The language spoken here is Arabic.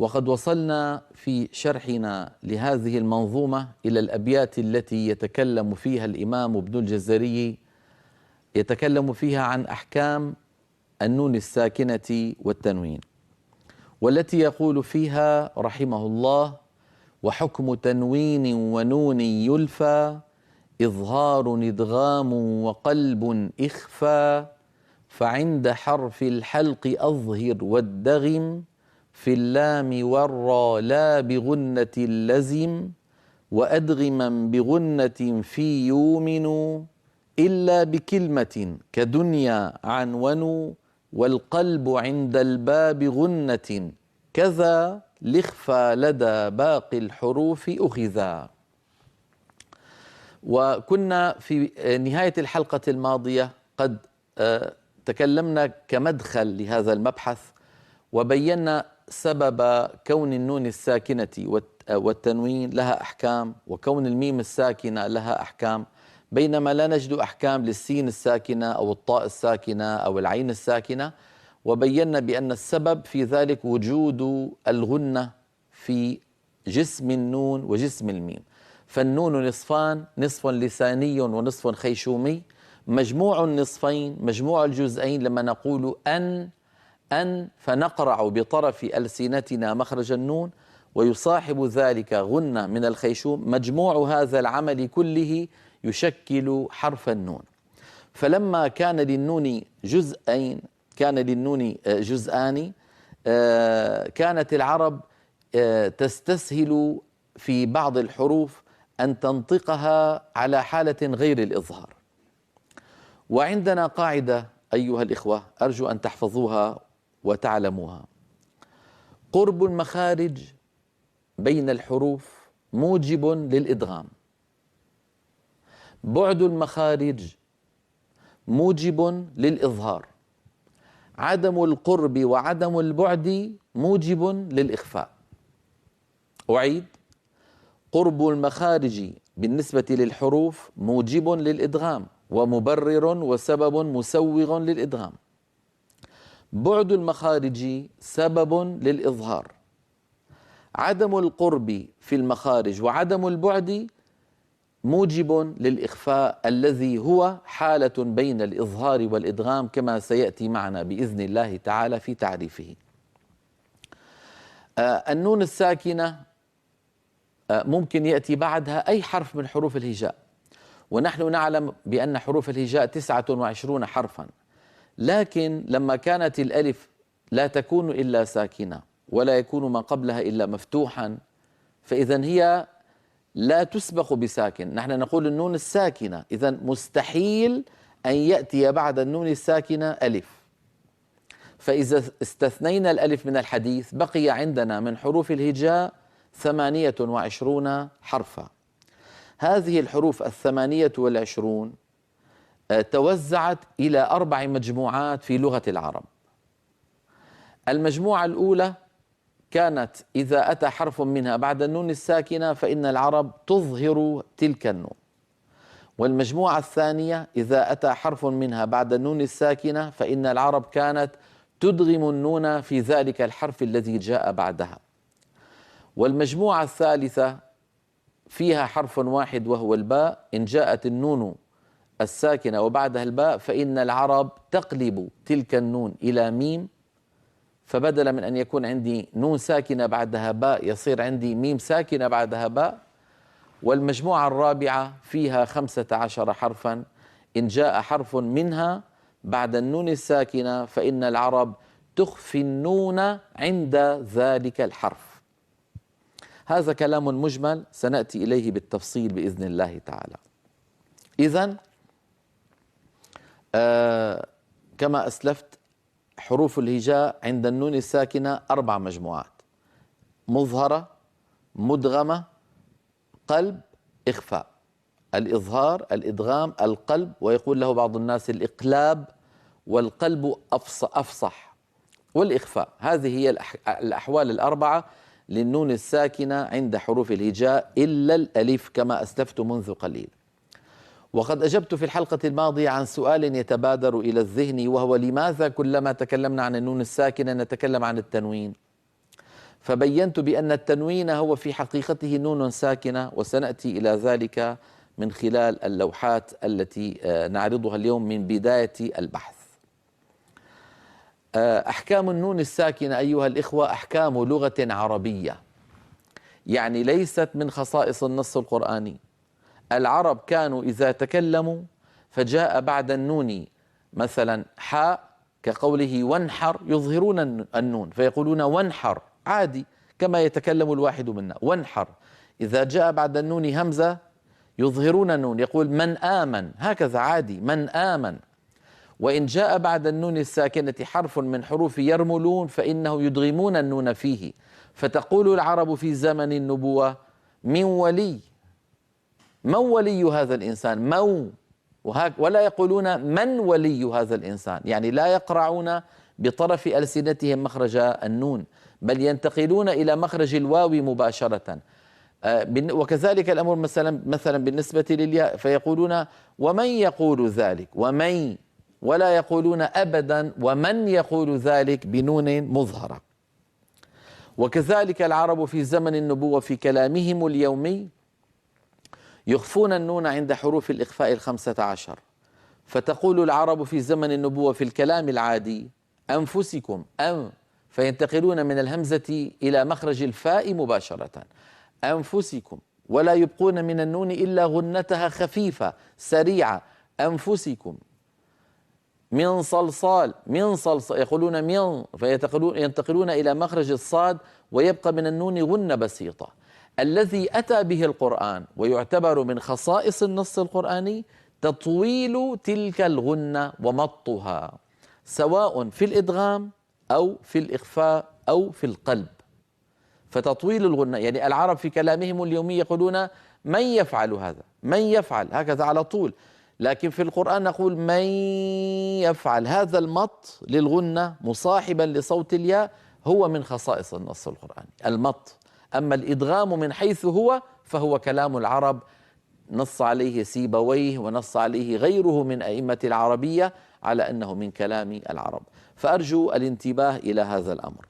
وقد وصلنا في شرحنا لهذه المنظومة إلى الأبيات التي يتكلم فيها الإمام ابن الجزري، يتكلم فيها عن أحكام النون الساكنة والتنوين، والتي يقول فيها رحمه الله: وحكم تنوين ونون يلفى إظهار إدغام وقلب إخفى، فعند حرف الحلق أظهر والدغم، في اللام والراء لا بغنة اللزم، وأدغما بغنة في يؤمن، إلا بكلمة كدنيا عنون، والقلب عند الباب غنة كذا، لخفى لدى باقي الحروف أخذا. وكنا في نهاية الحلقة الماضية قد تكلمنا كمدخل لهذا المبحث، وبينا سبب كون النون الساكنة والتنوين لها أحكام، وكون الميم الساكنة لها أحكام، بينما لا نجد أحكام للسين الساكنة أو الطاء الساكنة أو العين الساكنة. وبينا بأن السبب في ذلك وجود الغنة في جسم النون وجسم الميم. فالنون نصفان، نصف لساني ونصف خيشومي. مجموع النصفين، مجموع الجزئين، لما نقول أن فنقرع بطرف ألسنتنا مخرج النون، ويصاحب ذلك غنة من الخيشوم، مجموع هذا العمل كله يشكل حرف النون. فلما كان للنون جزءان كانت العرب تستسهل في بعض الحروف أن تنطقها على حالة غير الإظهار. وعندنا قاعدة أيها الإخوة أرجو أن تحفظوها وتعلموها: قرب المخارج بين الحروف موجب للإدغام، بعد المخارج موجب للإظهار، عدم القرب وعدم البعد موجب للإخفاء. أعيد: قرب المخارج بالنسبة للحروف موجب للإدغام ومبرر وسبب مسوغ للإدغام، بعد المخارج سبب للإظهار، عدم القرب في المخارج وعدم البعد موجب للإخفاء، الذي هو حالة بين الإظهار والإدغام، كما سيأتي معنا بإذن الله تعالى في تعريفه. النون الساكنة ممكن يأتي بعدها أي حرف من حروف الهجاء، ونحن نعلم بأن حروف الهجاء 29 حرفا، لكن لما كانت الألف لا تكون إلا ساكنة ولا يكون ما قبلها إلا مفتوحا، فإذا هي لا تسبق بساكن. نحن نقول النون الساكنة، إذا مستحيل أن يأتي بعد النون الساكنة ألف. فإذا استثنينا الألف من الحديث بقي عندنا من حروف الهجاء 28 حرفا. هذه الحروف 28 توزعت إلى 4 مجموعات في لغة العرب. المجموعة الأولى كانت إذا أتى حرف منها بعد النون الساكنة فإن العرب تظهر تلك النون، والمجموعة الثانية إذا أتى حرف منها بعد النون الساكنة فإن العرب كانت تدغم النون في ذلك الحرف الذي جاء بعدها، والمجموعة الثالثة فيها حرف واحد وهو الباء، إن جاءت النون الساكنة وبعدها الباء فإن العرب تقلب تلك النون إلى ميم، فبدلا من أن يكون عندي نون ساكنة بعدها باء يصير عندي ميم ساكنة بعدها باء. والمجموعة الرابعة فيها 15 حرفا، إن جاء حرف منها بعد النون الساكنة فإن العرب تخفي النون عند ذلك الحرف. هذا كلام مجمل سنأتي إليه بالتفصيل بإذن الله تعالى. إذن كما أسلفت حروف الهجاء عند النون الساكنة 4 مجموعات: مظهرة، مدغمة، قلب، إخفاء. الإظهار، الإدغام، القلب، ويقول له بعض الناس الإقلاب، والقلب أفصح، والإخفاء. هذه هي الأحوال ال4 للنون الساكنة عند حروف الهجاء إلا الألف كما أسلفت منذ قليل. وقد أجبت في الحلقة الماضية عن سؤال يتبادر إلى الذهن، وهو: لماذا كلما تكلمنا عن النون الساكنة نتكلم عن التنوين؟ فبينت بأن التنوين هو في حقيقته نون ساكنة، وسنأتي إلى ذلك من خلال اللوحات التي نعرضها اليوم من بداية البحث. أحكام النون الساكنة أيها الإخوة أحكام لغة عربية، يعني ليست من خصائص النص القرآني. العرب كانوا إذا تكلموا فجاء بعد النون مثلا حاء كقوله وانحر يظهرون النون فيقولون وانحر عادي كما يتكلم الواحد منا وانحر. إذا جاء بعد النون همزة يظهرون النون يقول من آمن هكذا عادي من آمن. وإن جاء بعد النون الساكنة حرف من حروف يرملون فإنه يدغمون النون فيه، فتقول العرب في زمن النبوة من ولي، من ولي هذا الإنسان مو، ولا يقولون من ولي هذا الإنسان، يعني لا يقرعون بطرف ألسنتهم مخرج النون بل ينتقلون إلى مخرج الواو مباشرة. وكذلك الأمر مثلا بالنسبة للياء فيقولون ومن يقول ذلك ومن، ولا يقولون أبدا ومن يقول ذلك بنون مظهرة. وكذلك العرب في زمن النبوة في كلامهم اليومي يخفون النون عند حروف الإخفاء 15، فتقول العرب في زمن النبوة في الكلام العادي أنفسكم أم، فينتقلون من الهمزة إلى مخرج الفاء مباشرة أنفسكم، ولا يبقون من النون إلا غنتها خفيفة سريعة أنفسكم. من صلصال من صلصال يقولون من، فينتقلون إلى مخرج الصاد ويبقى من النون غنة بسيطة. الذي أتى به القرآن ويعتبر من خصائص النص القرآني تطويل تلك الغنة ومطها سواء في الإدغام أو في الإخفاء أو في القلب. فتطويل الغنة يعني العرب في كلامهم اليومي يقولون من يفعل هذا من يفعل هكذا على طول، لكن في القرآن نقول من يفعل. هذا المط للغنة مصاحبا لصوت الياء هو من خصائص النص القرآني المط. أما الإدغام من حيث هو فهو كلام العرب نص عليه سيبويه ونص عليه غيره من أئمة العربية على أنه من كلام العرب. فأرجو الانتباه إلى هذا الأمر.